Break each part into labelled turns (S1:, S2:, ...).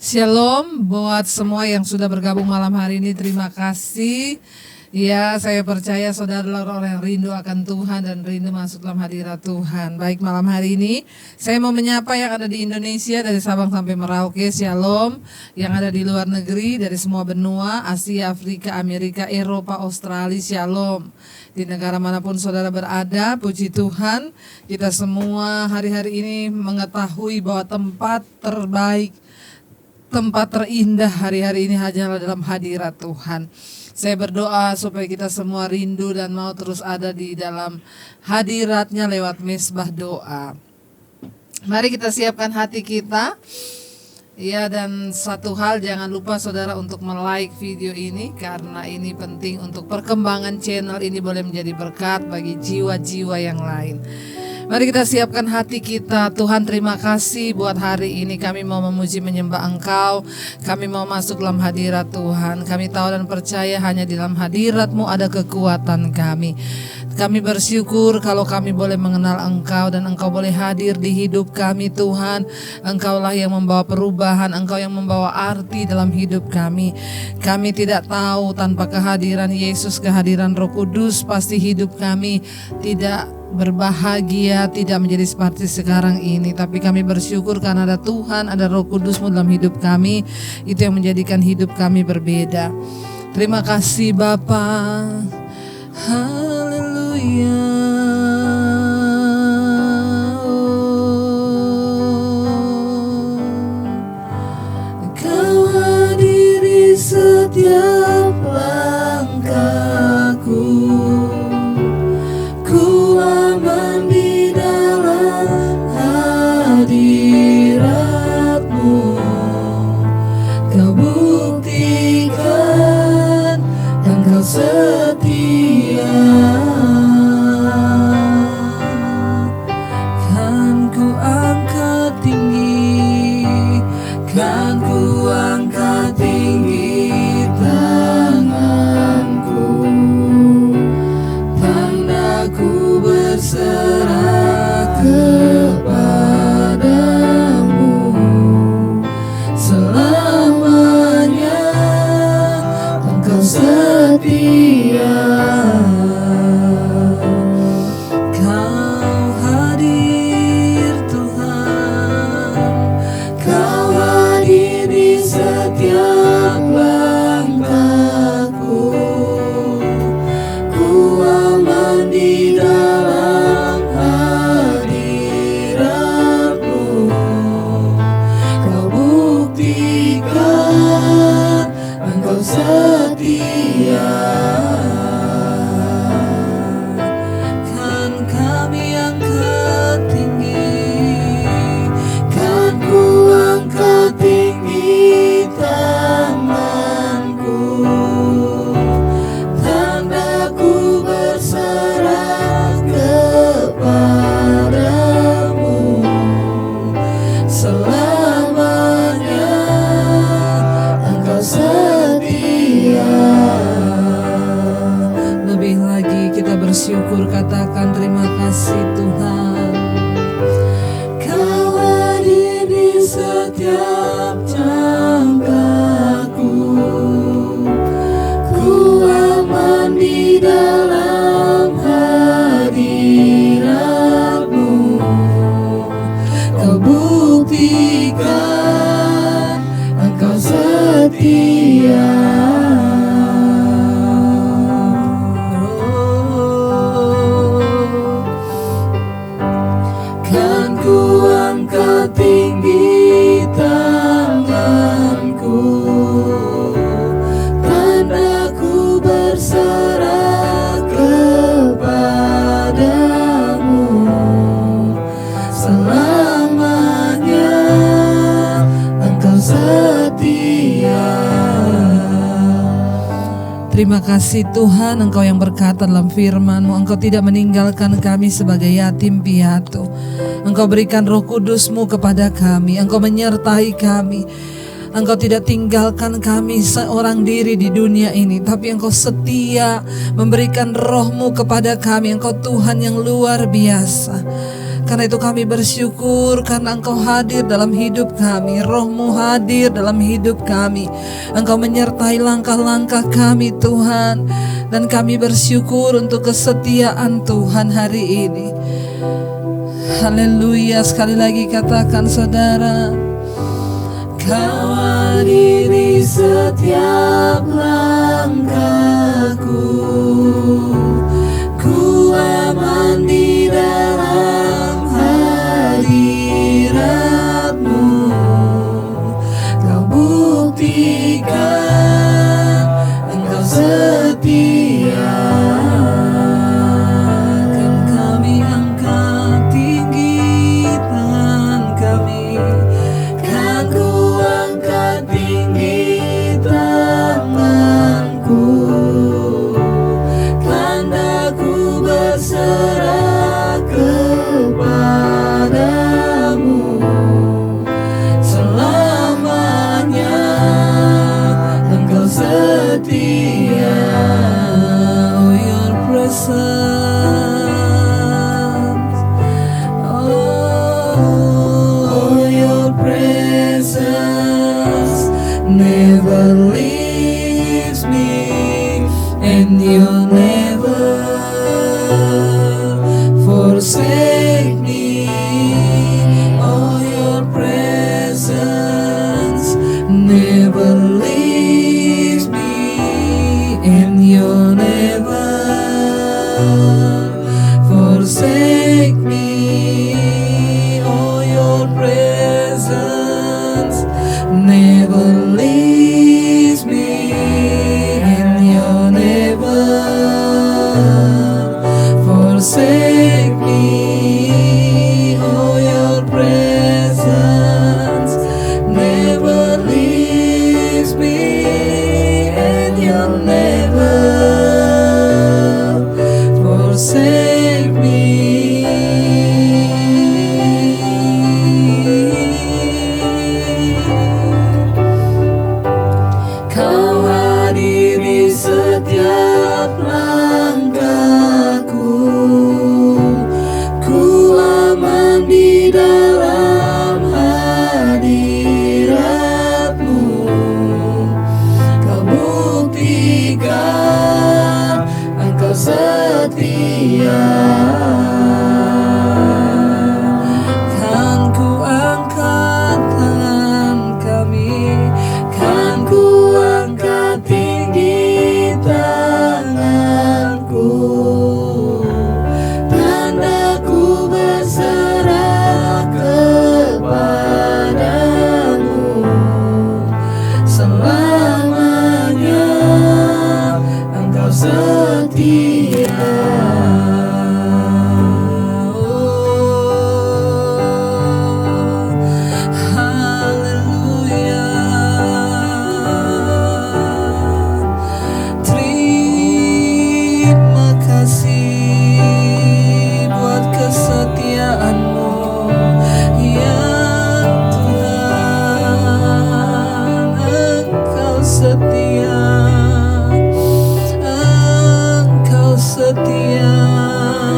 S1: Shalom buat semua yang sudah bergabung malam hari ini, terima kasih. Ya, saya percaya saudara orang yang rindu akan Tuhan dan rindu masuk dalam hadirat Tuhan. Baik, malam hari ini saya mau menyapa yang ada di Indonesia dari Sabang sampai Merauke, Shalom. Yang ada di luar negeri dari semua benua, Asia, Afrika, Amerika, Eropa, Australia, Shalom. Di negara manapun saudara berada, puji Tuhan, kita semua hari-hari ini mengetahui bahwa tempat terbaik, tempat terindah hari-hari ini hanyalah dalam hadirat Tuhan. Saya berdoa supaya kita semua rindu dan mau terus ada di dalam hadiratnya lewat mesbah doa. Mari kita siapkan hati kita. Ya, dan satu hal, jangan lupa saudara untuk like video ini, karena ini penting untuk perkembangan channel ini boleh menjadi berkat bagi jiwa-jiwa yang lain. Mari kita siapkan hati kita. Tuhan, terima kasih buat hari ini. Kami mau memuji menyembah Engkau. Kami mau masuk dalam hadirat Tuhan. Kami tahu dan percaya hanya di dalam hadirat-Mu ada kekuatan kami. Kami bersyukur kalau kami boleh mengenal Engkau dan Engkau boleh hadir di hidup kami, Tuhan. Engkaulah yang membawa perubahan, Engkau yang membawa arti dalam hidup kami. Kami tidak tahu tanpa kehadiran Yesus, kehadiran Roh Kudus, pasti hidup kami tidak berbahagia, tidak menjadi seperti sekarang ini. Tapi kami bersyukur karena ada Tuhan, ada Roh Kudus-Mu dalam hidup kami. Itu yang menjadikan hidup kami berbeda. Terima kasih Bapa. Haleluya. Kau hadir di setiap langkahku. Ku aman di dalam hadirat-Mu. Kau buktikan Engkau setia. Kan ku angkat tinggi, kan ku angkat tinggi tanganku. Tandaku berserah kepadamu. Selamanya Engkau setia. Kau hadir Tuhan, Kau hadir di setiap langkahku. Ku aman di dalam hadirat-Mu. Kau buktikan Engkau setia. Kan kami angkat tinggi, kan ku angkat tinggi tanganku. Tandaku berserah kepadamu. Selamanya Engkau setia. Lebih lagi kita bersyukur, katakan terima kasih Tuhan. Kau hadir di setiap langkahku. Ku aman di dalam hadirat-Mu. Kau buktikan Engkau setia. Kan ku angkat tinggi tanganku. Tandaku berserah kepadamu. Selamanya Engkau setia. Terima kasih Tuhan, Engkau yang berkata dalam firman-Mu, Engkau tidak meninggalkan kami sebagai yatim piatu. Engkau berikan Roh Kudus-Mu kepada kami. Engkau menyertai kami. Engkau tidak tinggalkan kami seorang diri di dunia ini, tapi Engkau setia memberikan Roh-Mu kepada kami. Engkau Tuhan yang luar biasa. Karena itu kami bersyukur karena Engkau hadir dalam hidup kami, Roh-Mu hadir dalam hidup kami. Engkau menyertai langkah-langkah kami Tuhan. Dan kami bersyukur untuk kesetiaan Tuhan hari ini. Haleluya. Sekali lagi katakan saudara, Kau hadiri setiap langkahku, ku aman di dalam hadirat-Mu. Kau buktikan Engkau setia. Kan kami angkat tinggi tangan kami, kan ku angkat tinggi tanganku, tanda ku berserah kepadamu. Selamanya Engkau setia. Oh, your presence, oh, your presence never leaves me, and you'll never forsake me. Oh, your presence never leaves me, and you'll never forsake me. Oh, your presence never leaves me, and you'll never forsake me. Oh, your presence never leaves me, and you'll never forsake me. Kau hadiri setiap langkahku, ku aman di dalam hadirat-Mu. Kau buktikan Engkau setia. Kan ku angkat tangan kami, kan ku angkat tinggi tanganku, tanda ku berserah kepadamu. Selamanya Engkau setia. Haleluya. Terima kasih buat kesetiaan-Mu, ya Tuhan. Engkau setia, Engkau setia,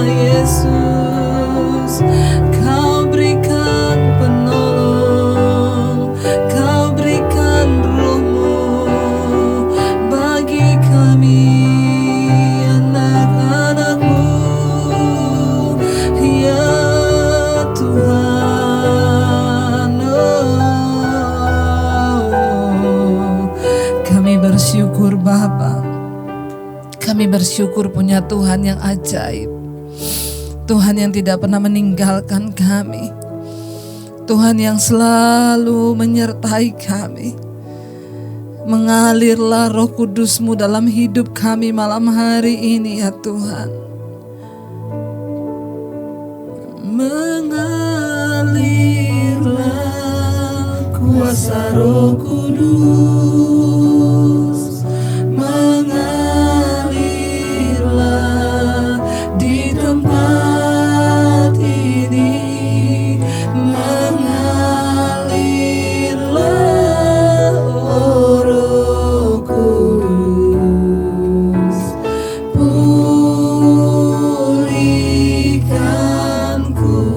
S1: Yesus. Kau berikan penolong, Kau berikan Roh-Mu bagi kami anak-anak-Mu, ya Tuhan. Oh, kami bersyukur Bapa. Kami bersyukur punya Tuhan yang ajaib, Tuhan yang tidak pernah meninggalkan kami, Tuhan yang selalu menyertai kami. Mengalirlah Roh Kudus-Mu dalam hidup kami malam hari ini ya Tuhan. Mengalirlah kuasa Roh Kudus, mengalirlah di tempat ini, mengalirlah oh Roh Kudus, pulihkan ku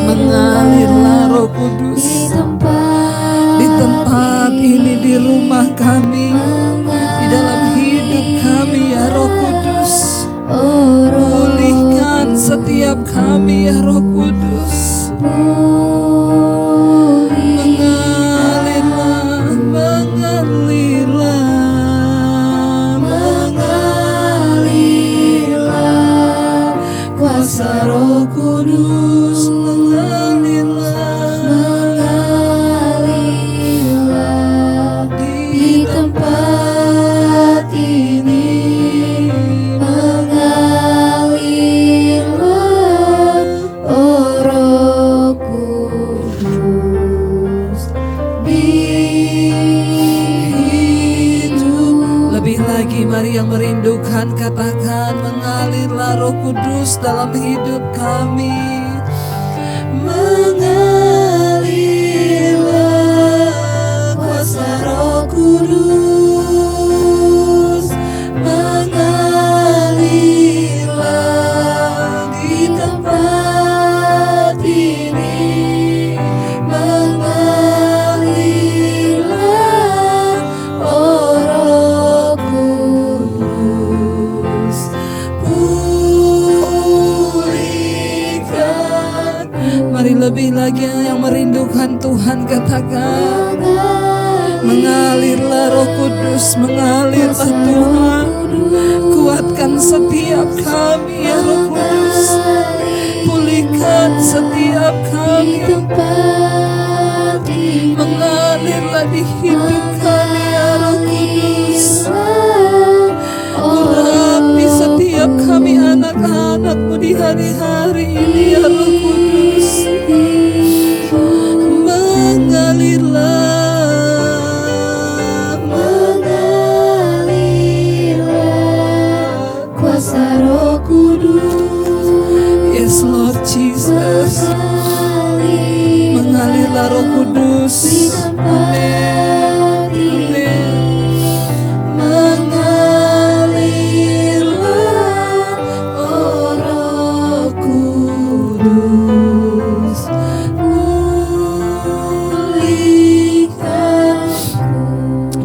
S1: Mengalirlah Roh Kudus di tempat ini, di rumah kami, di dalam hidup kami ya Roh Kudus. Pulihkan setiap kami ya Roh Kudus. Mengalirlah kuasa Roh Kudus, mengalirlah di tempat ini, mengalirlah oh Roh Kudus di hidup. Lebih lagi mari yang merindukan katakan, mengalirlah Roh Kudus dalam hidup kami. Mengalirlah kuasa Roh Kudus, mengalirlah di tempat ini, mengalirlah oh Roh Kudus. Pulihkan. Mari lebih lagi yang merindukan Tuhan katakan, mengalirlah Roh Kudus, mengalirlah Tuhan. Kuatkan setiap kami ya Roh Kudus. Pulihkan setiap kami. Mengalirlah di hidup kami ya Roh Kudus. Urapi setiap kami anak-anak-Mu di hari-hari ini ya Roh Kudus. Mengalirlah kuasa Roh Kudus. Yes Lord Jesus. Mengalirlah Roh Kudus. Amin. Mengalirlah oh Roh Kudus. Pulihkan.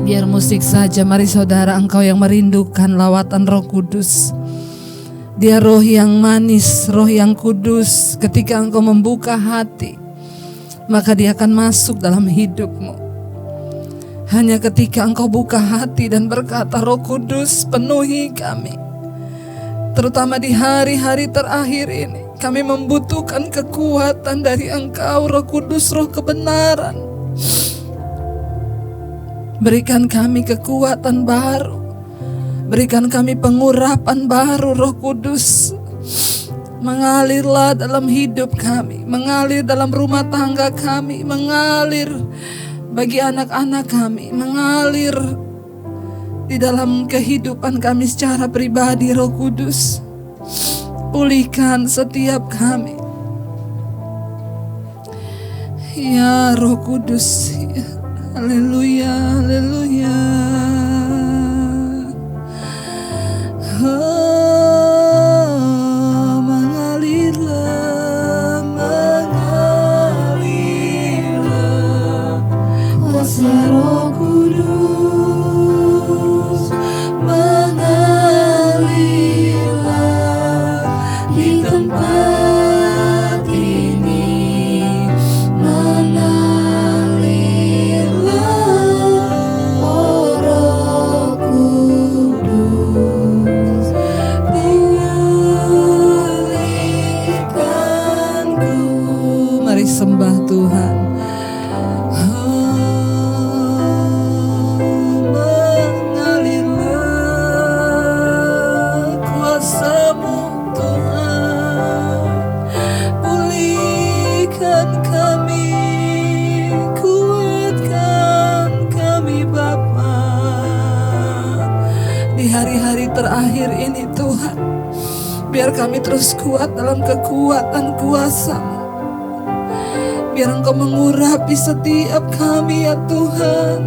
S1: Biar musik saja, mari saudara, engkau yang merindukan lawatan Roh Kudus. Dia roh yang manis, roh yang kudus. Ketika engkau membuka hati, maka dia akan masuk dalam hidupmu. Hanya ketika engkau buka hati dan berkata, Roh Kudus penuhi kami. Terutama di hari-hari terakhir ini, kami membutuhkan kekuatan dari engkau Roh Kudus, roh kebenaran. Berikan kami kekuatan baru. Berikan kami pengurapan baru Roh Kudus. Mengalirlah dalam hidup kami, mengalir dalam rumah tangga kami, mengalir bagi anak-anak kami, mengalir di dalam kehidupan kami secara pribadi Roh Kudus. Pulihkan setiap kami ya Roh Kudus. Haleluya, haleluya. Mengalirlah, mengalirlah kuasa Roh Kudus. Mengalirlah di tempat ini, mengalirlah oh Roh Kudus. Mari sembah Tuhan. Mengalirlah kuasa-Mu Tuhan. Pulihkan kami, kuatkan kami Bapa. Di hari-hari terakhir ini Tuhan, biar kami terus kuat dalam kekuatan kuasa-Mu. Biar Engkau mengurapi setiap kami ya Tuhan,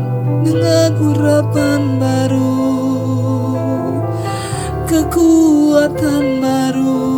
S1: dengan urapan baru, kekuatan baru.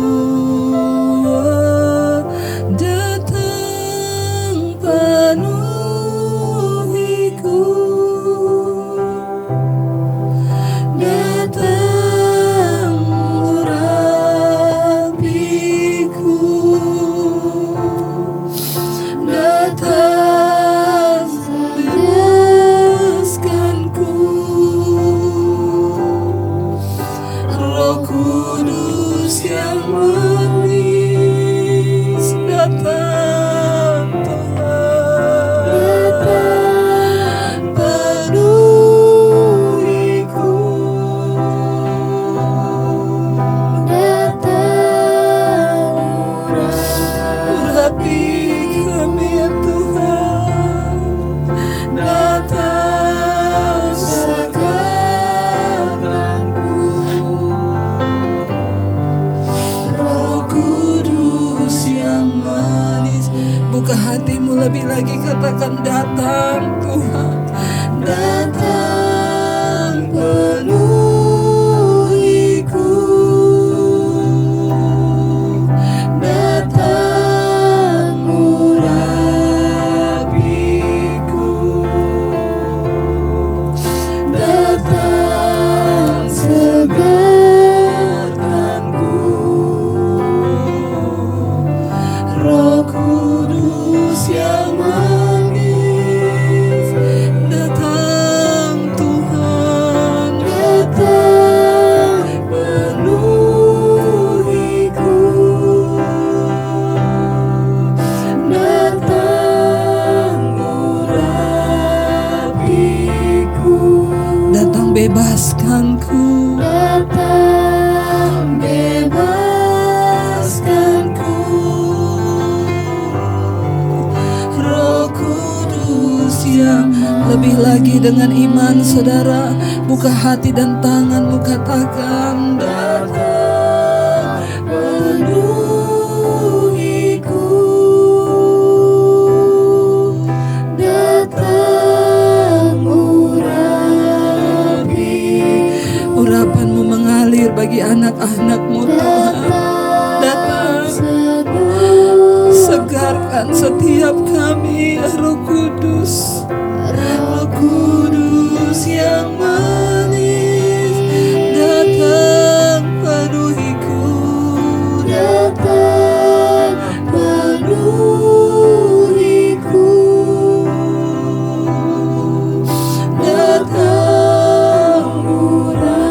S1: kami ya Tuhan. Datang sekarangku, Roh Kudus yang manis. Buka hatimu lebih lagi, katakan datang Tuhan. Datang penuhiku, datang urapiku, datang segarkanku, Roh Kudus yang manis. Datang Tuhan, datang penuhiku, datang urapiku, datang bebaskanku, datang bebaskanku, Roh Kudus yang lebih lagi dengan iman saudara, buka hati dan tanganmu, katakan datang penuhiku, datang urapanmu mengalir bagi anak-anakmu Tuhan. Datang segarkan setiap kami, Roh Kudus, Roh Kudus yang manis. Datang penuhiku, datang penuhiku, datang urapiku,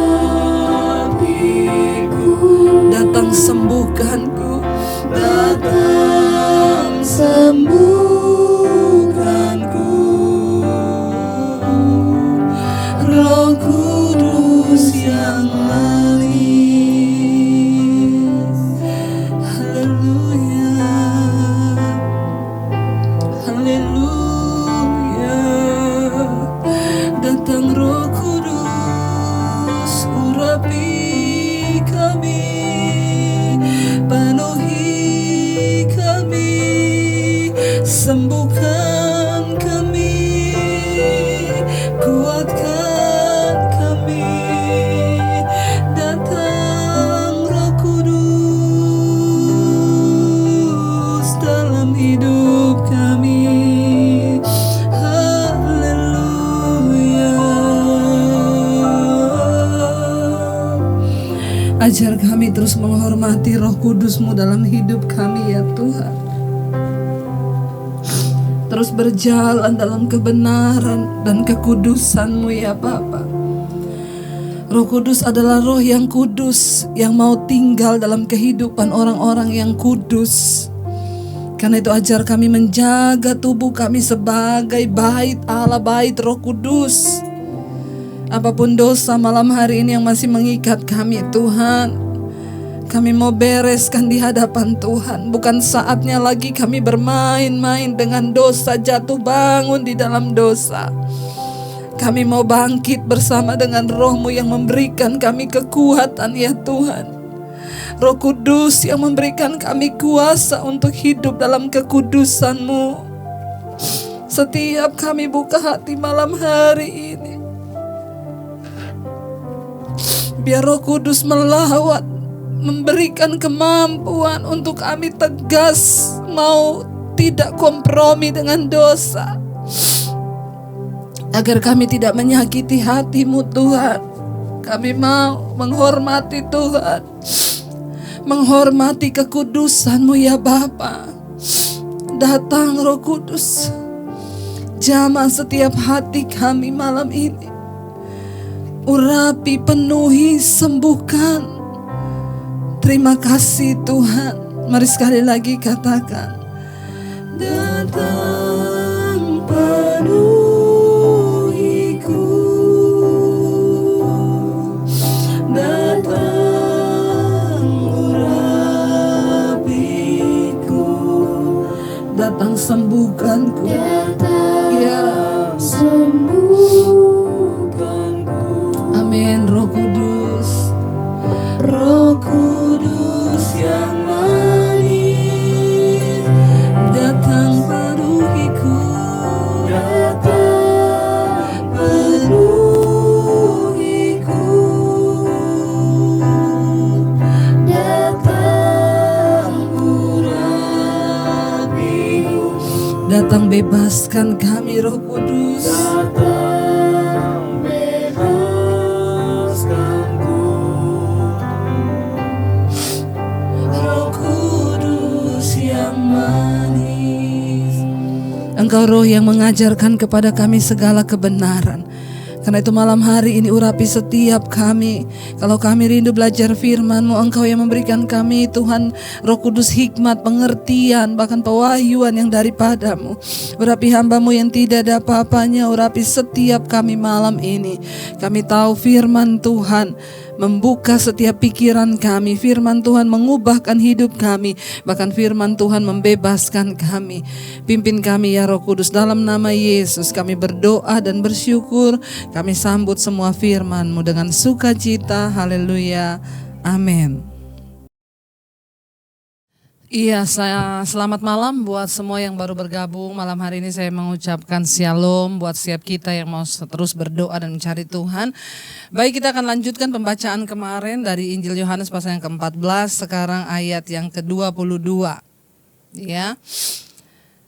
S1: datang sembuhkanku, datang sembuhkanku, Roh Kudus yang manis. Haleluya, haleluya. Datang Roh Kudus, urapi kami, penuhi kami, sembuhkan kami, kuatkan kami. Datang Roh Kudus dalam hidup kami. Haleluya. Ajar kami terus menghormati Roh Kudus-Mu dalam hidup kami ya Tuhan. Terus berjalan dalam kebenaran dan kekudusan-Mu ya Bapa. Roh Kudus adalah roh yang kudus, yang mau tinggal dalam kehidupan orang-orang yang kudus. Karena itu ajar kami menjaga tubuh kami sebagai bait Allah, bait Roh Kudus. Apapun dosa malam hari ini yang masih mengikat kami Tuhan, kami mau bereskan di hadapan Tuhan. Bukan saatnya lagi kami bermain-main dengan dosa, jatuh bangun di dalam dosa. Kami mau bangkit bersama dengan Roh-Mu yang memberikan kami kekuatan ya Tuhan. Roh Kudus yang memberikan kami kuasa untuk hidup dalam kekudusan-Mu. Setiap kami buka hati malam hari ini, biar Roh Kudus melawat, memberikan kemampuan untuk kami tegas, mau tidak kompromi dengan dosa, agar kami tidak menyakiti hati-Mu Tuhan. Kami mau menghormati Tuhan, menghormati kekudusan-Mu ya Bapa. Datang Roh Kudus, jamah setiap hati kami malam ini. Urapi, penuhi, sembuhkan. Terima kasih Tuhan. Mari sekali lagi katakan, datang penuhiku, datang urapiku, datang sembuhkanku. Ya, amin. Roh Kudus, Roh Kudus yang manis, datang penuhiku, datang penuhiku, datang urapiku, datang bebaskan kami Roh Kudus. Engkau Roh yang mengajarkan kepada kami segala kebenaran. Karena itu malam hari ini urapi setiap kami. Kalau kami rindu belajar firman-Mu, Engkau yang memberikan kami Tuhan Roh Kudus hikmat, pengertian, bahkan pewahyuan yang daripada-Mu. Urapi hamba-Mu yang tidak ada apa-apanya, urapi setiap kami malam ini. Kami tahu firman Tuhan membuka setiap pikiran kami, firman Tuhan mengubahkan hidup kami, bahkan firman Tuhan membebaskan kami. Pimpin kami ya Roh Kudus, dalam nama Yesus kami berdoa dan bersyukur. Kami sambut semua firman-Mu dengan sukacita. Haleluya, amin. Iya, selamat malam buat semua yang baru bergabung. Malam hari ini saya mengucapkan shalom buat setiap kita yang mau terus berdoa dan mencari Tuhan. Baik, kita akan lanjutkan pembacaan kemarin dari Injil Yohanes pasal yang ke-14, sekarang ayat yang ke-22. Ya.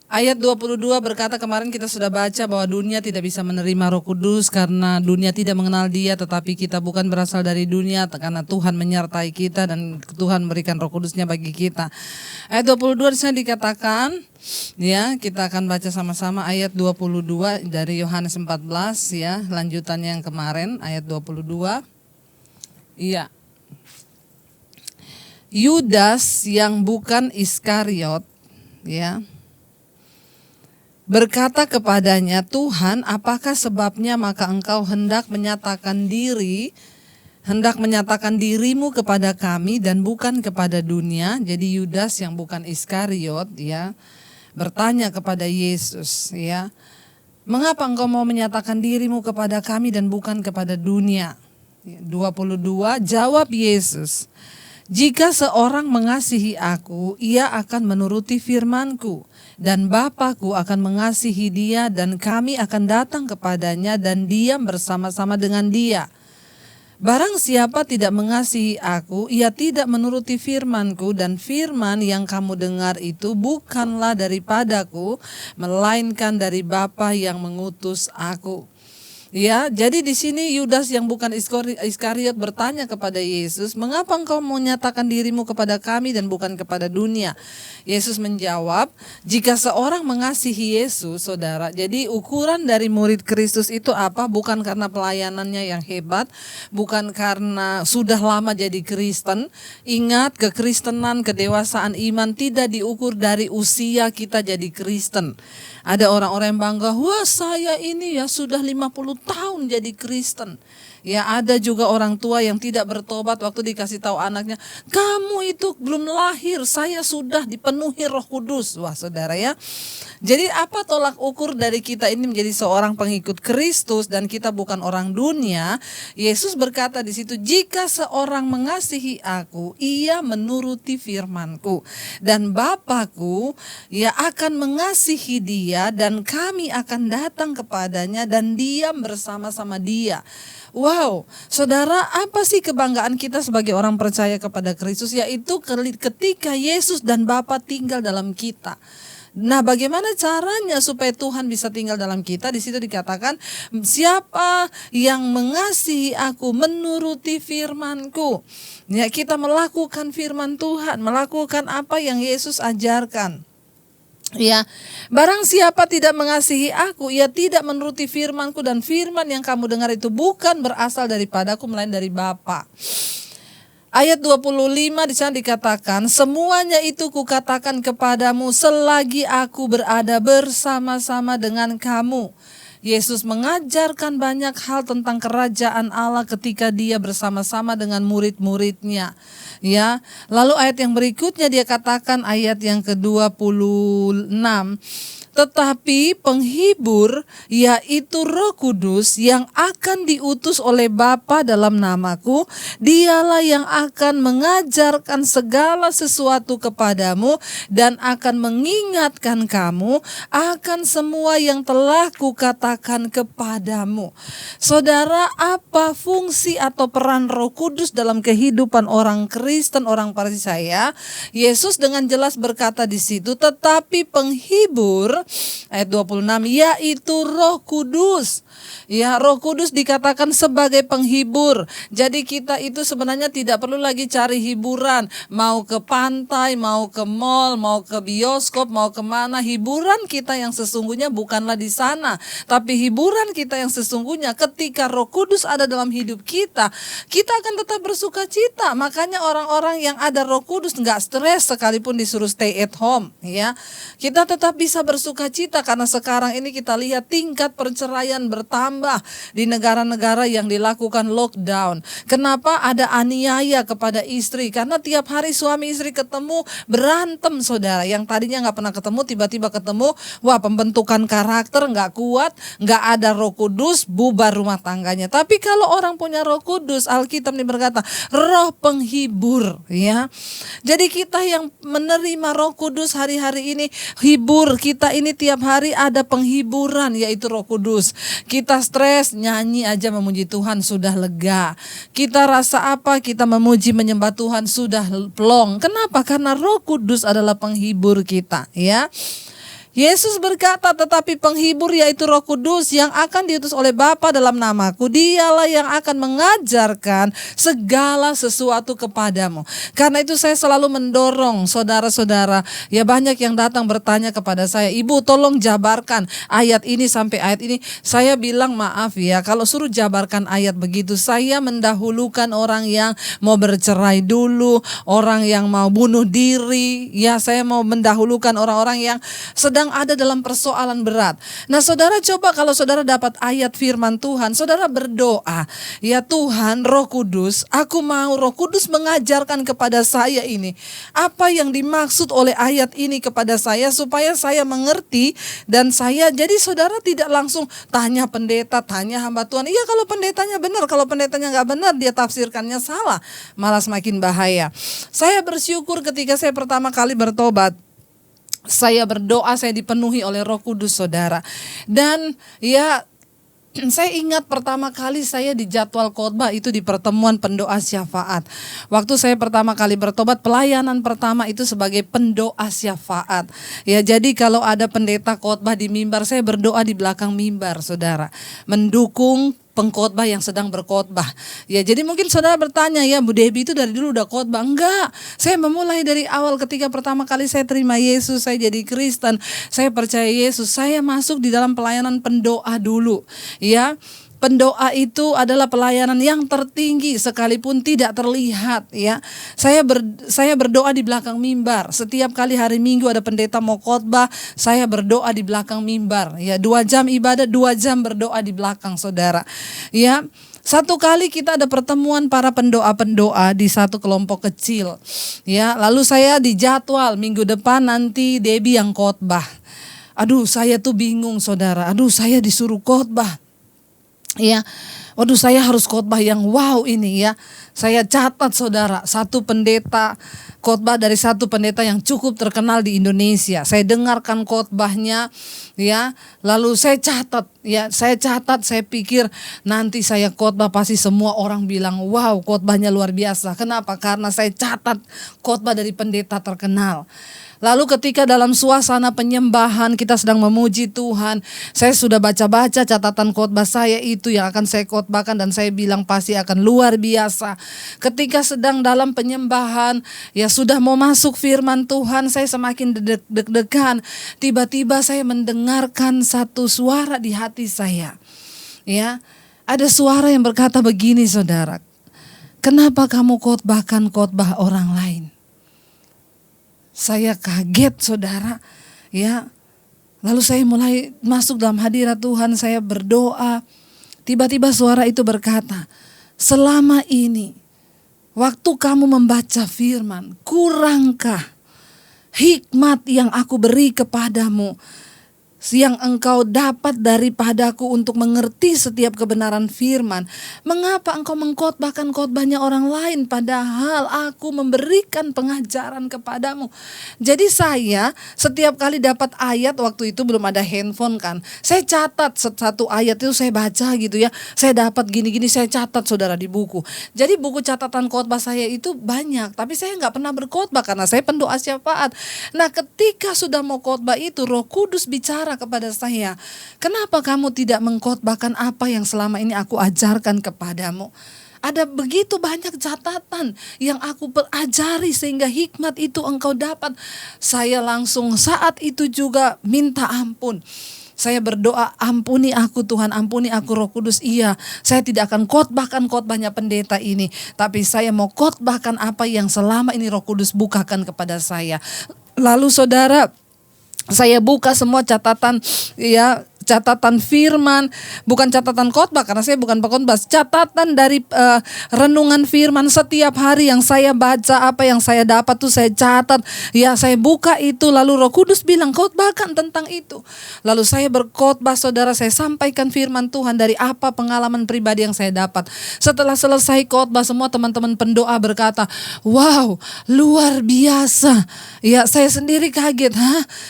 S1: Ayat 22 berkata, kemarin kita sudah baca bahwa dunia tidak bisa menerima Roh Kudus karena dunia tidak mengenal Dia, tetapi kita bukan berasal dari dunia karena Tuhan menyertai kita dan Tuhan memberikan Roh Kudusnya bagi kita. Ayat 22 di sana dikatakan, ya, kita akan baca sama-sama ayat 22 dari Yohanes 14 ya, lanjutannya yang kemarin ayat 22. Iya. Yudas yang bukan Iskariot, ya, berkata kepadanya, Tuhan, apakah sebabnya maka engkau hendak menyatakan dirimu kepada kami dan bukan kepada dunia? Jadi Yudas yang bukan Iskariot, ya, bertanya kepada Yesus, ya, mengapa engkau mau menyatakan dirimu kepada kami dan bukan kepada dunia? 22, jawab Yesus, jika seorang mengasihi aku, ia akan menuruti firman-Ku. Dan Bapa-Ku akan mengasihi dia dan kami akan datang kepadanya dan diam bersama-sama dengan dia. Barang siapa tidak mengasihi aku, ia tidak menuruti firman-Ku, dan firman yang kamu dengar itu bukanlah daripadaku, melainkan dari Bapa yang mengutus aku. Ya, jadi di sini Yudas yang bukan Iskariot bertanya kepada Yesus, mengapa engkau menyatakan dirimu kepada kami dan bukan kepada dunia? Yesus menjawab, jika seorang mengasihi Yesus, saudara, jadi ukuran dari murid Kristus itu apa? Bukan karena pelayanannya yang hebat, bukan karena sudah lama jadi Kristen. Ingat, kekristenan, kedewasaan iman tidak diukur dari usia kita jadi Kristen. Ada orang-orang yang bangga, wah saya ini ya sudah 50 tahun jadi Kristen. Ya, ada juga orang tua yang tidak bertobat waktu dikasih tahu anaknya, kamu itu belum lahir, saya sudah dipenuhi Roh Kudus. Wah saudara ya. Jadi apa tolak ukur dari kita ini menjadi seorang pengikut Kristus dan kita bukan orang dunia? Yesus berkata di situ, jika seorang mengasihi aku, ia menuruti firman-Ku. Dan Bapa-Ku ya akan mengasihi dia dan kami akan datang kepadanya dan diam bersama-sama dia. Wow, saudara, apa sih kebanggaan kita sebagai orang percaya kepada Kristus? Yaitu ketika Yesus dan Bapa tinggal dalam kita. Nah, bagaimana caranya supaya Tuhan bisa tinggal dalam kita? Di situ dikatakan, siapa yang mengasihi aku menuruti firman-Ku. Ya, kita melakukan firman Tuhan, melakukan apa yang Yesus ajarkan. Ya, barang siapa tidak mengasihi aku, ia tidak menuruti firman-Ku, dan firman yang kamu dengar itu bukan berasal daripadaku, melainkan dari Bapa. Ayat 25 di sana dikatakan, semuanya itu kukatakan kepadamu selagi aku berada bersama-sama dengan kamu. Yesus mengajarkan banyak hal tentang kerajaan Allah ketika dia bersama-sama dengan murid-muridnya. Ya, lalu ayat yang berikutnya dia katakan ayat yang ke-26, tetapi penghibur yaitu Roh Kudus yang akan diutus oleh Bapa dalam namaku, dialah yang akan mengajarkan segala sesuatu kepadamu dan akan mengingatkan kamu akan semua yang telah kukatakan kepadamu. Saudara, apa fungsi atau peran Roh Kudus dalam kehidupan orang Kristen, orang percaya? Yesus dengan jelas berkata di situ, tetapi penghibur, ayat 26, yaitu Roh Kudus. Ya, Roh Kudus dikatakan sebagai penghibur. Jadi kita itu sebenarnya tidak perlu lagi cari hiburan, mau ke pantai, mau ke mall, mau ke bioskop, mau kemana. Hiburan kita yang sesungguhnya bukanlah di sana, tapi hiburan kita yang sesungguhnya ketika Roh Kudus ada dalam hidup kita, kita akan tetap bersuka cita. Makanya orang-orang yang ada Roh Kudus nggak stres sekalipun disuruh stay at home, ya. Kita tetap bisa bersuka cita karena sekarang ini kita lihat tingkat perceraian bertambah di negara-negara yang dilakukan lockdown. Kenapa? Ada aniaya kepada istri, karena tiap hari suami istri ketemu berantem, saudara. Yang tadinya nggak pernah ketemu, tiba-tiba ketemu, wah, pembentukan karakter nggak kuat, nggak ada Roh Kudus, bubar rumah tangganya. Tapi kalau orang punya Roh Kudus, Alkitab ini berkata Roh penghibur, ya. Jadi kita yang menerima Roh Kudus hari-hari ini, hibur kita ini tiap hari ada penghiburan, yaitu Roh Kudus. Kita stres, nyanyi aja memuji Tuhan sudah lega. Kita rasa apa, kita memuji menyembah Tuhan sudah plong. Kenapa? Karena Roh Kudus adalah penghibur kita, ya. Yesus berkata, tetapi penghibur yaitu Roh Kudus yang akan diutus oleh Bapa dalam namaku, dialah yang akan mengajarkan segala sesuatu kepadamu. Karena itu saya selalu mendorong saudara-saudara, ya, banyak yang datang bertanya kepada saya, Ibu tolong jabarkan ayat ini sampai ayat ini. Saya bilang maaf ya, kalau suruh jabarkan ayat begitu, saya mendahulukan orang yang mau bercerai dulu, orang yang mau bunuh diri, ya, saya mau mendahulukan orang-orang yang sedang ada dalam persoalan berat. Nah, saudara, coba kalau saudara dapat ayat firman Tuhan, saudara berdoa, ya Tuhan, Roh Kudus, aku mau Roh Kudus mengajarkan kepada saya ini, apa yang dimaksud oleh ayat ini kepada saya, supaya saya mengerti dan saya, jadi saudara tidak langsung tanya pendeta, tanya hamba Tuhan. Iya, kalau pendetanya benar, kalau pendetanya nggak benar, dia tafsirkannya salah, malah semakin bahaya. Saya bersyukur ketika saya pertama kali bertobat, saya berdoa, saya dipenuhi oleh Roh Kudus, saudara. Dan ya, saya ingat pertama kali saya di jadwal khotbah itu di pertemuan pendoa syafaat. Waktu saya pertama kali bertobat, pelayanan pertama itu sebagai pendoa syafaat. Ya, jadi kalau ada pendeta khotbah di mimbar, saya berdoa di belakang mimbar, saudara, mendukung pengkhotbah yang sedang berkhotbah. Ya, jadi mungkin saudara bertanya, ya Bu Debbie itu dari dulu udah khotbah? Enggak, saya memulai dari awal ketika pertama kali saya terima Yesus, saya jadi Kristen, saya percaya Yesus, saya masuk di dalam pelayanan pendoa dulu. Ya, pendoa itu adalah pelayanan yang tertinggi sekalipun tidak terlihat, ya. Saya berdoa di belakang mimbar. Setiap kali hari Minggu ada pendeta mau khotbah, saya berdoa di belakang mimbar. Ya, 2 jam ibadah, 2 jam berdoa di belakang, saudara. Ya, satu kali kita ada pertemuan para pendoa-pendoa di satu kelompok kecil. Ya, lalu saya dijadwal minggu depan nanti Debbie yang khotbah. Aduh, saya tuh bingung, saudara. Aduh, saya disuruh khotbah. Ya, waduh, saya harus khotbah yang wow ini, ya. Saya catat, saudara, satu pendeta khotbah dari satu pendeta yang cukup terkenal di Indonesia. Saya dengarkan khotbahnya, ya. Lalu saya catat, ya. Saya catat, saya pikir nanti saya khotbah pasti semua orang bilang, wow, khotbahnya luar biasa. Kenapa? Karena saya catat khotbah dari pendeta terkenal. Lalu ketika dalam suasana penyembahan kita sedang memuji Tuhan, saya sudah baca-baca catatan khotbah saya itu yang akan saya khotbahkan dan saya bilang pasti akan luar biasa. Ketika sedang dalam penyembahan, ya sudah mau masuk firman Tuhan, saya semakin deg-degan. Tiba-tiba saya mendengarkan satu suara di hati saya. Ya, ada suara yang berkata begini, saudara, kenapa kamu khotbahkan khotbah orang lain? Saya kaget, saudara, ya. Lalu saya mulai masuk dalam hadirat Tuhan, saya berdoa. Tiba-tiba suara itu berkata, selama ini waktu kamu membaca firman, kurangkah hikmat yang aku beri kepadamu, yang engkau dapat daripadaku untuk mengerti setiap kebenaran firman? Mengapa engkau mengkhotbahkan khotbahnya orang lain, padahal aku memberikan pengajaran kepadamu? Jadi saya setiap kali dapat ayat, waktu itu belum ada handphone kan, saya catat satu ayat itu, saya baca gitu ya, saya dapat gini-gini, saya catat saudara di buku. Jadi buku catatan khotbah saya itu banyak, tapi saya nggak pernah berkhotbah karena saya pendoa syafaat. Nah, ketika sudah mau khotbah itu, Roh Kudus bicara kepada saya, kenapa kamu tidak mengkhotbahkan apa yang selama ini aku ajarkan kepadamu? Ada begitu banyak catatan yang aku pelajari sehingga hikmat itu engkau dapat. Saya langsung saat itu juga minta ampun. Saya berdoa, ampuni aku Tuhan, ampuni aku Roh Kudus. Iya, saya tidak akan khotbahkan khotbahnya pendeta ini, tapi saya mau khotbahkan apa yang selama ini Roh Kudus bukakan kepada saya. Lalu saudara, saya buka semua catatan ya, catatan firman, bukan catatan khotbah karena saya bukan pengkhotbah, catatan dari renungan firman setiap hari yang saya baca, apa yang saya dapat tuh saya catat. Ya, saya buka itu, lalu Roh Kudus bilang khotbahkan tentang itu. Lalu saya berkhotbah saudara, saya sampaikan firman Tuhan dari apa pengalaman pribadi yang saya dapat. Setelah selesai khotbah, semua teman-teman pendoa berkata, wow, luar biasa. Ya, saya sendiri kaget.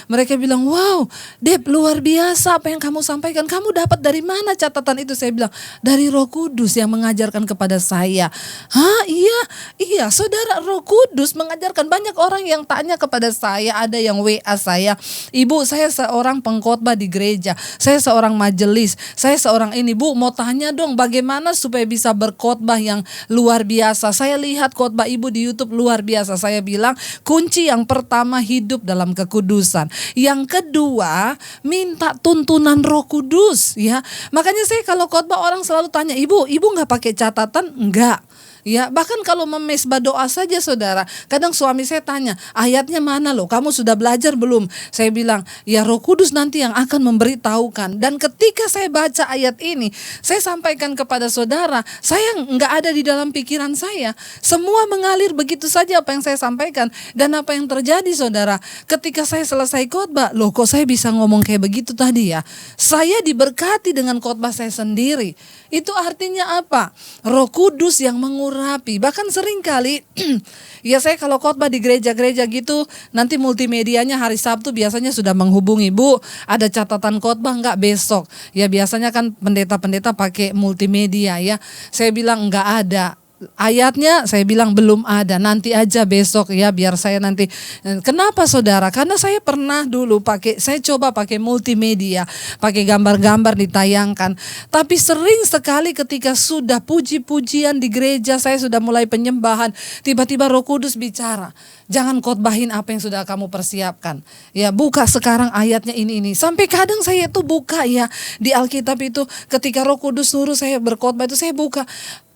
S1: Mereka bilang, wow, Dep, luar biasa apa yang kamu sampaikan. Kamu dapat dari mana catatan itu? Saya bilang, dari Roh Kudus yang mengajarkan kepada saya. Iya saudara, Roh Kudus mengajarkan. Banyak orang yang tanya kepada saya, ada yang WA saya, Ibu, saya seorang pengkhotbah di gereja, saya seorang majelis, saya seorang ini, Bu, mau tanya dong bagaimana supaya bisa berkhotbah yang luar biasa. Saya lihat khotbah Ibu di YouTube luar biasa. Saya bilang, kunci yang pertama hidup dalam kekudusan. Yang kedua, minta tuntunan Roh Kudus ya. Makanya saya kalau khotbah orang selalu tanya, Ibu nggak pakai catatan? Enggak. Ya, bahkan kalau memesbah doa saja saudara, kadang suami saya tanya, ayatnya mana loh, kamu sudah belajar belum? Saya bilang, ya Roh Kudus nanti yang akan memberitahukan. Dan ketika saya baca ayat ini, saya sampaikan kepada saudara, saya nggak ada di dalam pikiran saya, semua mengalir begitu saja apa yang saya sampaikan. Dan apa yang terjadi saudara, ketika saya selesai khotbah, loh kok saya bisa ngomong kayak begitu tadi ya? Saya diberkati dengan khotbah saya sendiri. Itu artinya apa? Roh Kudus yang mengurapi. Bahkan sering kali ya saya kalau khotbah di gereja-gereja gitu, nanti multimedianya hari Sabtu biasanya sudah menghubungi, Bu, ada catatan khotbah enggak besok? Ya biasanya kan pendeta-pendeta pakai multimedia ya. Saya bilang enggak ada. Ayatnya saya bilang belum ada, nanti aja besok ya, biar saya nanti. Kenapa saudara? Karena saya pernah dulu saya coba pakai multimedia, pakai gambar-gambar ditayangkan. Tapi sering sekali ketika sudah puji-pujian di gereja, saya sudah mulai penyembahan, tiba-tiba Roh Kudus bicara, jangan khotbahin apa yang sudah kamu persiapkan. Ya, buka sekarang ayatnya ini. Sampai kadang saya itu buka ya di Alkitab itu, ketika Roh Kudus suruh saya berkhotbah itu saya buka.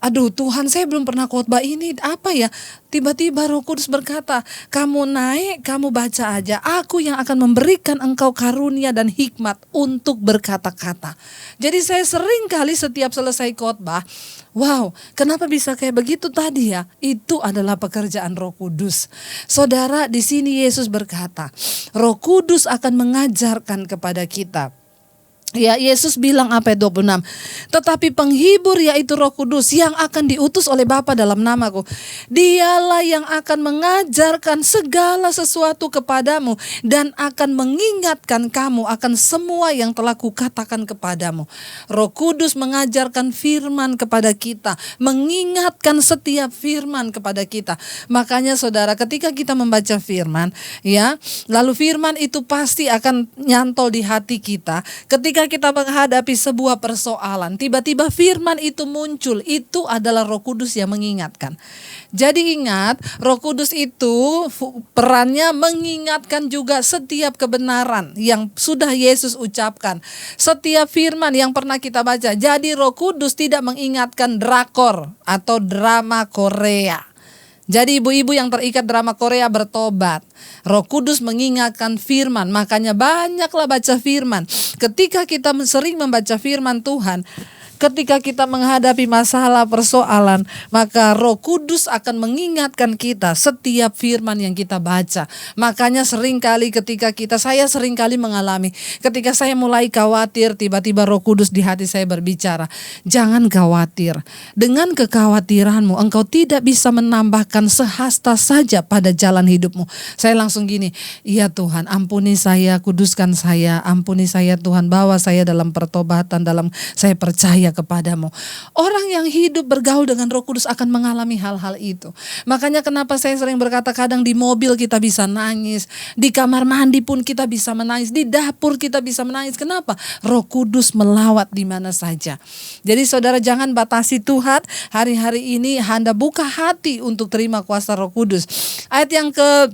S1: Aduh Tuhan, saya belum pernah khotbah ini, apa ya? Tiba-tiba Roh Kudus berkata, kamu naik, kamu baca aja. Aku yang akan memberikan engkau karunia dan hikmat untuk berkata-kata. Jadi saya sering kali setiap selesai khotbah, wow, kenapa bisa kayak begitu tadi ya? Itu adalah pekerjaan Roh Kudus. Saudara, di sini Yesus berkata, Roh Kudus akan mengajarkan kepada kita. Ya, Yesus bilang apa 26, tetapi penghibur yaitu Roh Kudus yang akan diutus oleh Bapa dalam namaku, dialah yang akan mengajarkan segala sesuatu kepadamu dan akan mengingatkan kamu akan semua yang telah kukatakan kepadamu. Roh Kudus mengajarkan firman kepada kita, mengingatkan setiap firman kepada kita. Makanya saudara, ketika kita membaca firman ya, lalu firman itu pasti akan nyantol di hati kita. Ketika kita menghadapi sebuah persoalan, tiba-tiba firman itu muncul, itu adalah Roh Kudus yang mengingatkan. Jadi ingat, Roh Kudus itu perannya mengingatkan juga setiap kebenaran yang sudah Yesus ucapkan. Setiap firman yang pernah kita baca. Jadi Roh Kudus tidak mengingatkan drakor atau drama Korea. Jadi ibu-ibu yang terikat drama Korea bertobat. Roh Kudus mengingatkan firman, makanya banyaklah baca firman. Ketika kita sering membaca firman Tuhan, ketika kita menghadapi masalah persoalan, maka Roh Kudus akan mengingatkan kita setiap firman yang kita baca. Makanya seringkali saya seringkali mengalami, ketika saya mulai khawatir, tiba-tiba Roh Kudus di hati saya berbicara, jangan khawatir. Dengan kekhawatiranmu, engkau tidak bisa menambahkan sehasta saja pada jalan hidupmu. Saya langsung gini, iya Tuhan, ampuni saya, kuduskan saya, ampuni saya Tuhan, bawa saya dalam pertobatan, saya percaya kepadamu. Orang yang hidup bergaul dengan Roh Kudus akan mengalami hal-hal itu. Makanya kenapa saya sering berkata, kadang di mobil kita bisa nangis, di kamar mandi pun kita bisa menangis, di dapur kita bisa menangis. Kenapa? Roh Kudus melawat di mana saja. Jadi saudara, jangan batasi Tuhan. Hari-hari ini Anda buka hati untuk terima kuasa Roh Kudus. Ayat yang ke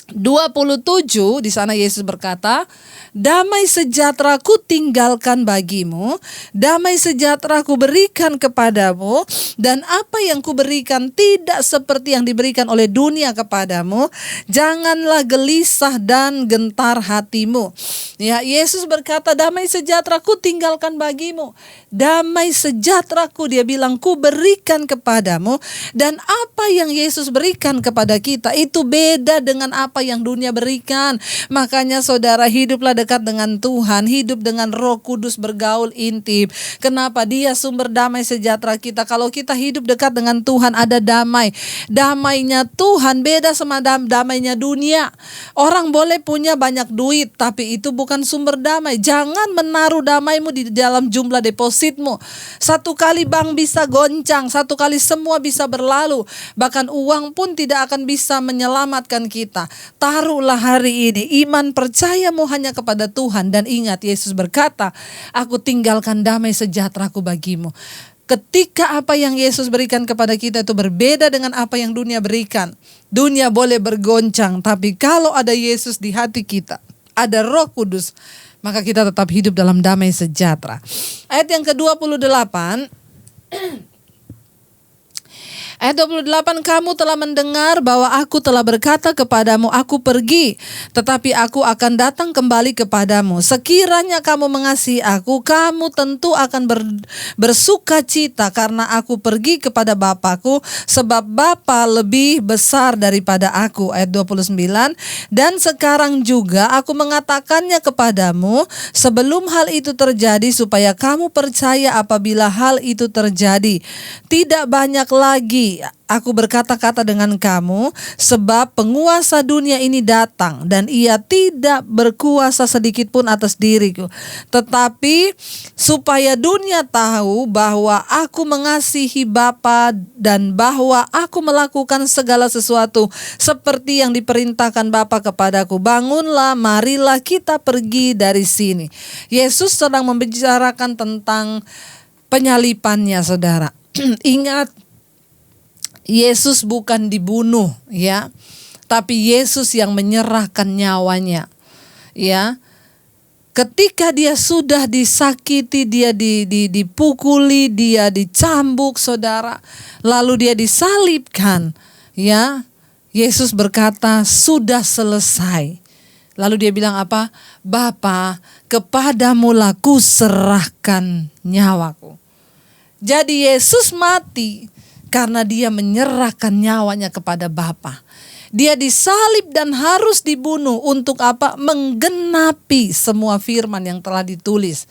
S1: 27 di sana Yesus berkata, damai sejahtera ku tinggalkan bagimu, damai sejahtera ku berikan kepadamu, dan apa yang ku berikan tidak seperti yang diberikan oleh dunia kepadamu. Janganlah gelisah dan gentar hatimu. Ya, Yesus berkata, damai sejahtera ku tinggalkan bagimu, damai sejahtera ku, dia bilang, ku berikan kepadamu. Dan apa yang Yesus berikan kepada kita itu beda dengan apa yang dunia berikan. Makanya saudara, hiduplah dekat dengan Tuhan, hidup dengan Roh Kudus, bergaul intim. Kenapa? Dia sumber damai sejahtera kita. Kalau kita hidup dekat dengan Tuhan, ada damai. Damainya Tuhan beda sama damainya dunia. Orang boleh punya banyak duit, tapi itu bukan sumber damai. Jangan menaruh damaimu di dalam jumlah depositmu. Satu kali bank bisa goncang, satu kali semua bisa berlalu. Bahkan uang pun tidak akan bisa menyelamatkan kita. Taruhlah hari ini iman percayamu hanya kepada Tuhan, dan ingat Yesus berkata, aku tinggalkan damai sejahteraku bagimu. Ketika apa yang Yesus berikan kepada kita itu berbeda dengan apa yang dunia berikan. Dunia boleh bergoncang, tapi kalau ada Yesus di hati kita, ada Roh Kudus, maka kita tetap hidup dalam damai sejahtera. Ayat yang ke-28, ayat 28, kamu telah mendengar bahwa aku telah berkata kepadamu, aku pergi, tetapi aku akan datang kembali kepadamu. Sekiranya kamu mengasihi aku, kamu tentu akan bersuka cita karena aku pergi kepada Bapa-Ku, sebab Bapa lebih besar daripada aku. Ayat 29, dan sekarang juga aku mengatakannya kepadamu sebelum hal itu terjadi, supaya kamu percaya apabila hal itu terjadi. Tidak banyak lagi aku berkata-kata dengan kamu, sebab penguasa dunia ini datang, dan ia tidak berkuasa sedikit pun atas diriku. Tetapi supaya dunia tahu bahwa aku mengasihi Bapa, dan bahwa aku melakukan segala sesuatu seperti yang diperintahkan Bapa kepadaku. Bangunlah, marilah kita pergi dari sini. Yesus sedang membicarakan tentang penyalipannya, saudara. Ingat, Yesus bukan dibunuh, ya, tapi Yesus yang menyerahkan nyawanya, ya. Ketika dia sudah disakiti, dia dipukuli, dia dicambuk, saudara, lalu dia disalibkan, ya. Yesus berkata, sudah selesai. Lalu dia bilang apa? Bapa, kepadamulah ku serahkan nyawaku. Jadi Yesus mati karena dia menyerahkan nyawanya kepada Bapa. Dia disalib dan harus dibunuh untuk apa? Menggenapi semua firman yang telah ditulis.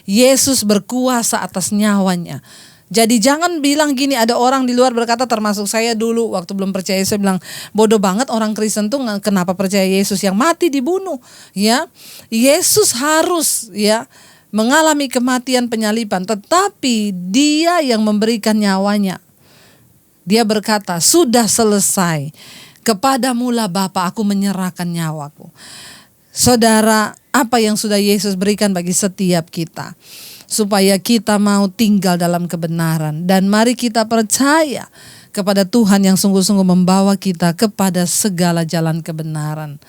S1: Yesus berkuasa atas nyawanya. Jadi jangan bilang gini, ada orang di luar berkata, termasuk saya dulu waktu belum percaya, saya bilang, bodoh banget orang Kristen tuh kenapa percaya Yesus yang mati dibunuh, ya. Yesus harus, ya, mengalami kematian penyaliban, tetapi dia yang memberikan nyawanya. Dia berkata, sudah selesai. Kepadamulah Bapa aku menyerahkan nyawaku. Saudara, apa yang sudah Yesus berikan bagi setiap kita, supaya kita mau tinggal dalam kebenaran. Dan mari kita percaya kepada Tuhan yang sungguh-sungguh membawa kita kepada segala jalan kebenaran.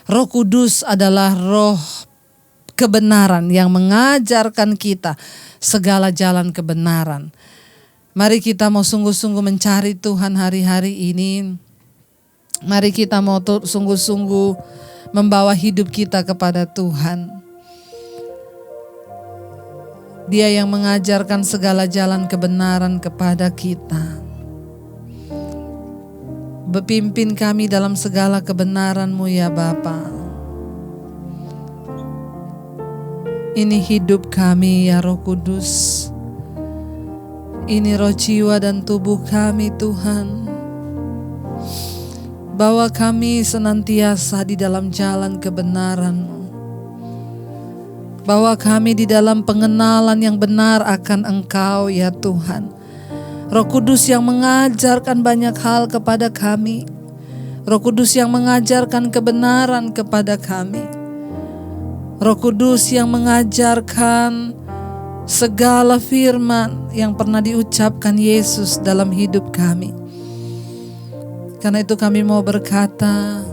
S1: Roh Kudus adalah roh kebenaran yang mengajarkan kita segala jalan kebenaran. Mari kita mau sungguh-sungguh mencari Tuhan hari-hari ini. Mari kita mau sungguh-sungguh membawa hidup kita kepada Tuhan. Dia yang mengajarkan segala jalan kebenaran kepada kita. Berpimpin kami dalam segala kebenaran-Mu ya Bapa. Ini hidup kami ya Roh Kudus. Ini roh, jiwa, dan tubuh kami Tuhan. Bawa kami senantiasa di dalam jalan kebenaran-Mu. Bawa kami di dalam pengenalan yang benar akan Engkau ya Tuhan. Roh Kudus yang mengajarkan banyak hal kepada kami. Roh Kudus yang mengajarkan kebenaran kepada kami. Roh Kudus yang mengajarkan segala firman yang pernah diucapkan Yesus dalam hidup kami. Karena itu kami mau berkata,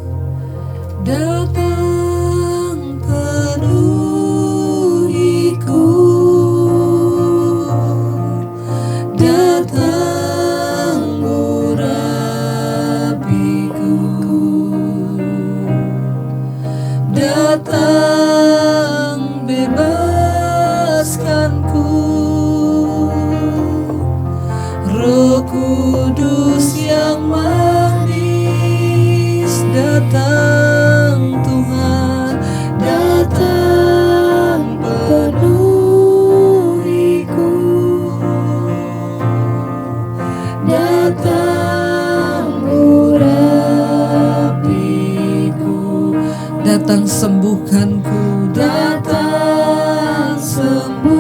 S1: datang penuhiku, datang urapiku, datang bebaskanku. Roh Kudus yang manis, datang Tuhan, datang penuhiku, datang urapiku, datang sembuhkanku, datang sembuhkanku.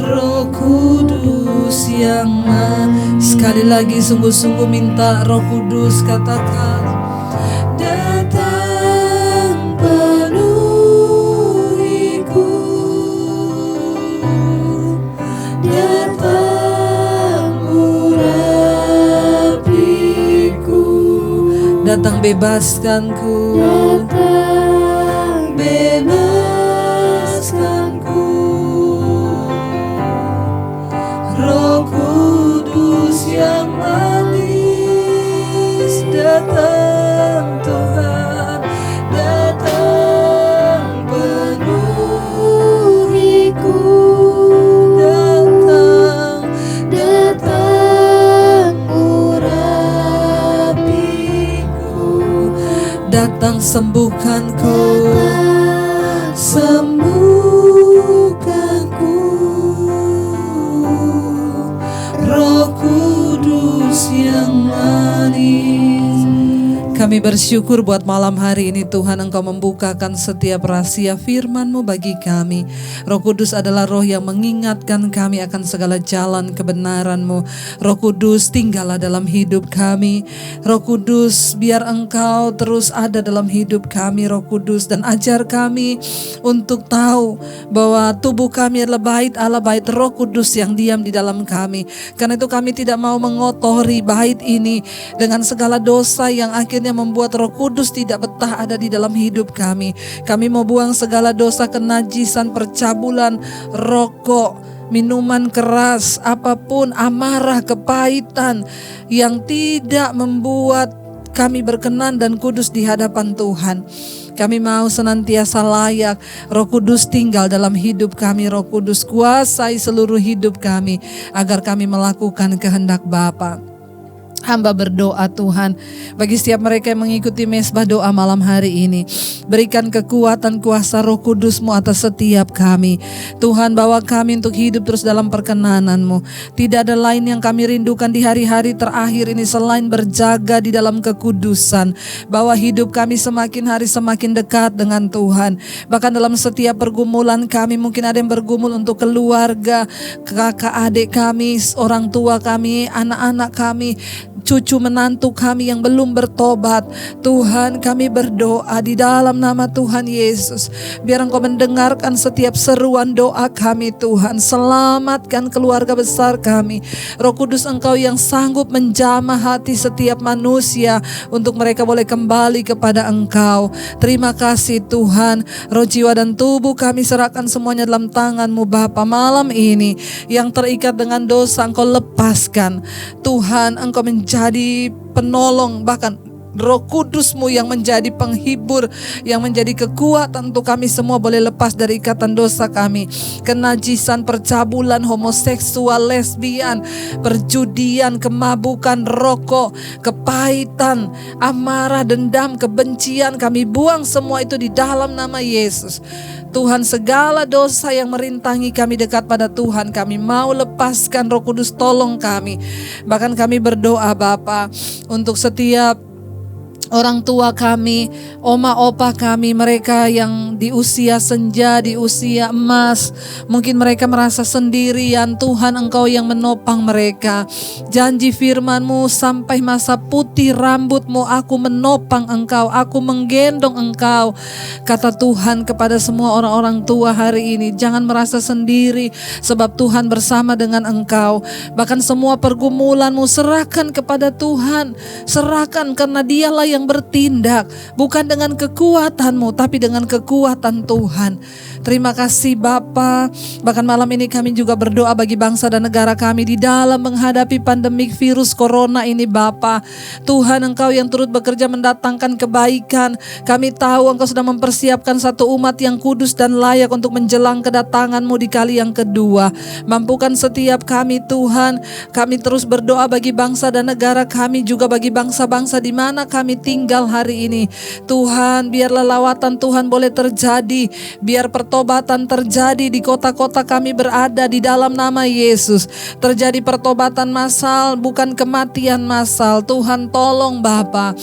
S1: Roh Kudus yang manis. Sekali lagi sungguh-sungguh minta Roh Kudus, katakan, datang penuhiku, datang urapiku, datang bebaskanku, datang bebaskanku. Roh Kudus yang manis, datang Tuhan, datang penuhiku, datang urapiku, datang sembuhkanku, sembuhkanku. Roh Kudus yang manis. Kami bersyukur buat malam hari ini Tuhan, Engkau membukakan setiap rahasia firman-Mu bagi kami. Roh Kudus adalah roh yang mengingatkan kami akan segala jalan kebenaran-Mu. Roh Kudus, tinggallah dalam hidup kami. Roh Kudus, biar Engkau terus ada dalam hidup kami Roh Kudus, dan ajar kami untuk tahu bahwa tubuh kami adalah bait Allah, bait Roh Kudus yang diam di dalam kami. Karena itu kami tidak mau mengotori bait ini dengan segala dosa yang akhirnya membuat Roh Kudus tidak betah ada di dalam hidup kami. Kami mau buang segala dosa, kenajisan, percabulan, rokok, minuman keras, apapun, amarah, kepahitan yang tidak membuat kami berkenan dan kudus di hadapan Tuhan. Kami mau senantiasa layak. Roh Kudus tinggal dalam hidup kami. Roh Kudus kuasai seluruh hidup kami agar kami melakukan kehendak Bapa. Hamba berdoa Tuhan, bagi setiap mereka yang mengikuti mesbah doa malam hari ini, berikan kekuatan kuasa Roh Kudus-Mu atas setiap kami. Tuhan, bawa kami untuk hidup terus dalam perkenanan-Mu. Tidak ada lain yang kami rindukan di hari-hari terakhir ini selain berjaga di dalam kekudusan. Bawa hidup kami semakin hari semakin dekat dengan Tuhan. Bahkan dalam setiap pergumulan kami, mungkin ada yang bergumul untuk keluarga, kakak adik kami, orang tua kami, anak-anak kami, cucu menantu kami yang belum bertobat. Tuhan, kami berdoa di dalam nama Tuhan Yesus, biar Engkau mendengarkan setiap seruan doa kami Tuhan. Selamatkan keluarga besar kami. Roh Kudus, Engkau yang sanggup menjamah hati setiap manusia untuk mereka boleh kembali kepada Engkau. Terima kasih Tuhan. Roh, jiwa, dan tubuh kami serahkan semuanya dalam tangan-Mu Bapa. Malam ini yang terikat dengan dosa Engkau lepaskan Tuhan. Engkau menjadi penolong, bahkan Roh Kudus-Mu yang menjadi penghibur, yang menjadi kekuatan untuk kami semua boleh lepas dari ikatan dosa kami, kenajisan, percabulan, homoseksual, lesbian, perjudian, kemabukan, rokok, kepahitan, amarah, dendam, kebencian, kami buang semua itu di dalam nama Yesus. Tuhan, segala dosa yang merintangi kami dekat pada Tuhan, kami mau lepaskan. Roh Kudus tolong kami. Bahkan kami berdoa Bapa untuk setiap orang tua kami, oma opa kami, mereka yang di usia senja, di usia emas, mungkin mereka merasa sendirian. Tuhan, Engkau yang menopang mereka. Janji firman-Mu, sampai masa putih rambutmu aku menopang engkau, aku menggendong engkau. Kata Tuhan kepada semua orang-orang tua hari ini, jangan merasa sendiri, sebab Tuhan bersama dengan engkau. Bahkan semua pergumulanmu serahkan kepada Tuhan, serahkan, karena Dialah yang bertindak, bukan dengan kekuatanmu tapi dengan kekuatan Tuhan. Terima kasih Bapa. Bahkan malam ini kami juga berdoa bagi bangsa dan negara kami di dalam menghadapi pandemik virus corona ini Bapa. Tuhan, Engkau yang turut bekerja mendatangkan kebaikan. Kami tahu Engkau sedang mempersiapkan satu umat yang kudus dan layak untuk menjelang kedatangan-Mu di kali yang kedua. Mampukan setiap kami Tuhan. Kami terus berdoa bagi bangsa dan negara kami, juga bagi bangsa-bangsa di mana kami tinggal hari ini. Tuhan, biarlah lawatan Tuhan boleh terjadi, biar pertobatan terjadi di kota-kota kami berada di dalam nama Yesus. Terjadi pertobatan massal, bukan kematian massal. Tuhan tolong Bapa.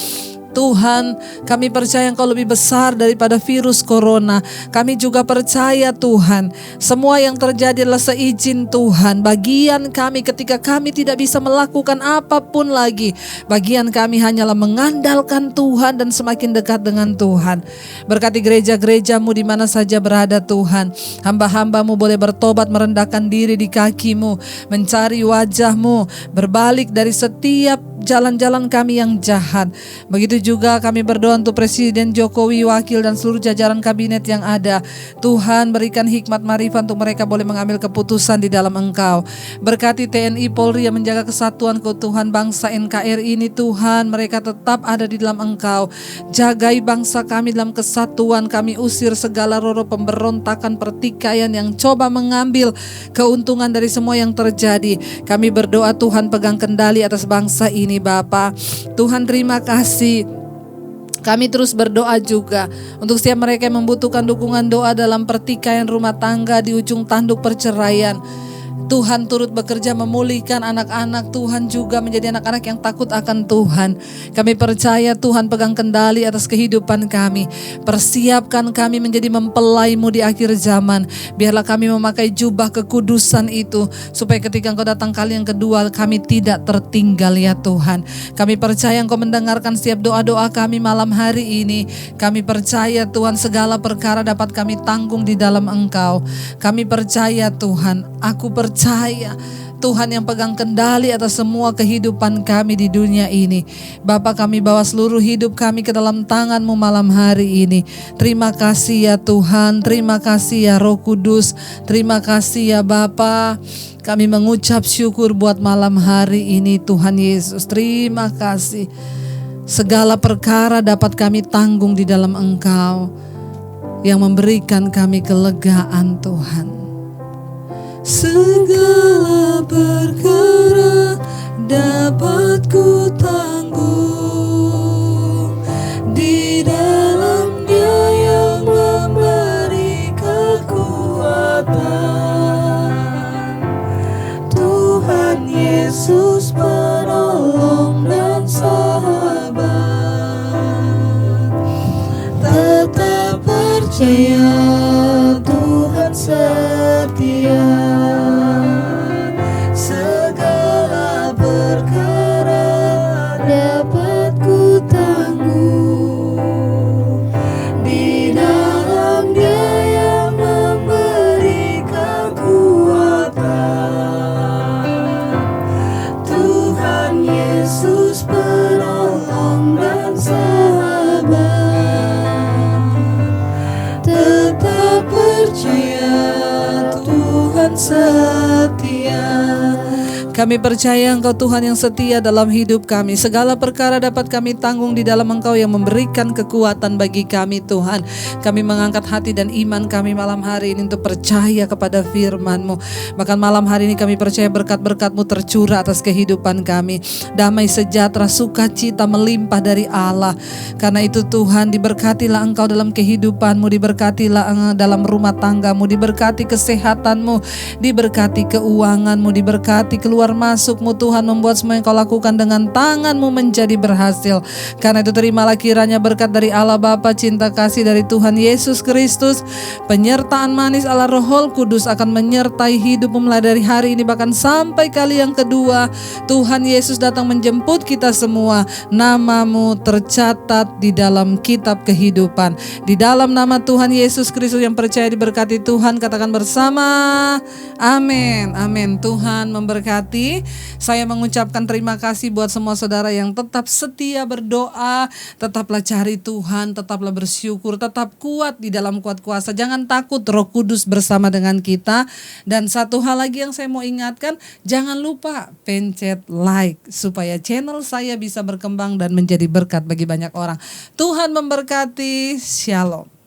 S1: Tuhan, kami percaya Engkau lebih besar daripada virus corona. Kami juga percaya Tuhan, semua yang terjadi adalah seizin Tuhan. Bagian kami ketika kami tidak bisa melakukan apapun lagi, bagian kami hanyalah mengandalkan Tuhan dan semakin dekat dengan Tuhan. Berkati gereja-gereja-Mu di mana saja berada Tuhan. Hamba-hamba-Mu boleh bertobat, merendahkan diri di kaki-Mu, mencari wajah-Mu, berbalik dari setiap jalan-jalan kami yang jahat. Begitu juga kami berdoa untuk Presiden Jokowi, wakil dan seluruh jajaran kabinet yang ada. Tuhan, berikan hikmat marifat untuk mereka boleh mengambil keputusan di dalam Engkau. Berkati TNI Polri yang menjaga kesatuan keutuhan bangsa NKRI ini Tuhan, mereka tetap ada di dalam Engkau. Jagai bangsa kami dalam kesatuan. Kami usir segala roh pemberontakan, pertikaian yang coba mengambil keuntungan dari semua yang terjadi. Kami berdoa Tuhan, pegang kendali atas bangsa ini Bapa. Tuhan, terima kasih. Kami terus berdoa juga untuk setiap mereka yang membutuhkan dukungan doa dalam pertikaian rumah tangga, di ujung tanduk perceraian. Tuhan turut bekerja memulihkan anak-anak. Tuhan juga menjadi anak-anak yang takut akan Tuhan. Kami percaya Tuhan pegang kendali atas kehidupan kami. Persiapkan kami menjadi mempelai-Mu di akhir zaman. Biarlah kami memakai jubah kekudusan itu, supaya ketika Engkau datang kali yang kedua kami tidak tertinggal ya Tuhan. Kami percaya Engkau mendengarkan setiap doa-doa kami malam hari ini. Kami percaya Tuhan segala perkara dapat kami tanggung di dalam Engkau. Kami percaya Tuhan, aku percaya Tuhan yang pegang kendali atas semua kehidupan kami di dunia ini. Bapa, kami bawa seluruh hidup kami ke dalam tangan-Mu malam hari ini. Terima kasih ya Tuhan, terima kasih ya Roh Kudus, terima kasih ya Bapa. Kami mengucap syukur buat malam hari ini Tuhan Yesus. Terima kasih. Segala perkara dapat kami tanggung di dalam Engkau yang memberikan kami kelegaan Tuhan. Segala perkara dapat ku tanggung di dalam Dia yang memberi kekuatan. Tuhan Yesus penolong dan sahabat. Tetap percaya Tuhan setia. Segala perkara dapat ku tanggung di dalam Dia yang memberi kekuatan. Tuhan Yesus penolong dan sahabat. Tetap percaya Tuhan setia. Kami percaya Engkau Tuhan yang setia dalam hidup kami. Segala perkara dapat kami tanggung di dalam Engkau yang memberikan kekuatan bagi kami Tuhan. Kami mengangkat hati dan iman kami malam hari ini untuk percaya kepada firman-Mu. Bahkan malam hari ini kami percaya berkat-berkat-Mu tercurah atas kehidupan kami. Damai sejahtera, sukacita melimpah dari Allah. Karena itu Tuhan, diberkatilah Engkau dalam kehidupan-Mu, diberkatilah dalam rumah tangga-Mu, diberkati kesehatan-Mu, diberkati keuangan-Mu, diberkati keluar masuk-Mu Tuhan, membuat semua yang Kau lakukan dengan tangan-Mu menjadi berhasil. Karena itu terimalah kiranya berkat dari Allah Bapa, cinta kasih dari Tuhan Yesus Kristus, penyertaan manis Allah Roh Kudus akan menyertai hidupmu mulai dari hari ini bahkan sampai kali yang kedua Tuhan Yesus datang menjemput kita semua. Nama-Mu tercatat di dalam kitab kehidupan. Di dalam nama Tuhan Yesus Kristus yang percaya diberkati Tuhan, katakan bersama, amin. Amin. Tuhan memberkati. Saya mengucapkan terima kasih buat semua saudara yang tetap setia berdoa. Tetaplah cari Tuhan, tetaplah bersyukur, tetap kuat di dalam kuat kuasa. Jangan takut, Roh Kudus bersama dengan kita. Dan satu hal lagi yang saya mau ingatkan, jangan lupa pencet like supaya channel saya bisa berkembang dan menjadi berkat bagi banyak orang. Tuhan memberkati. Shalom.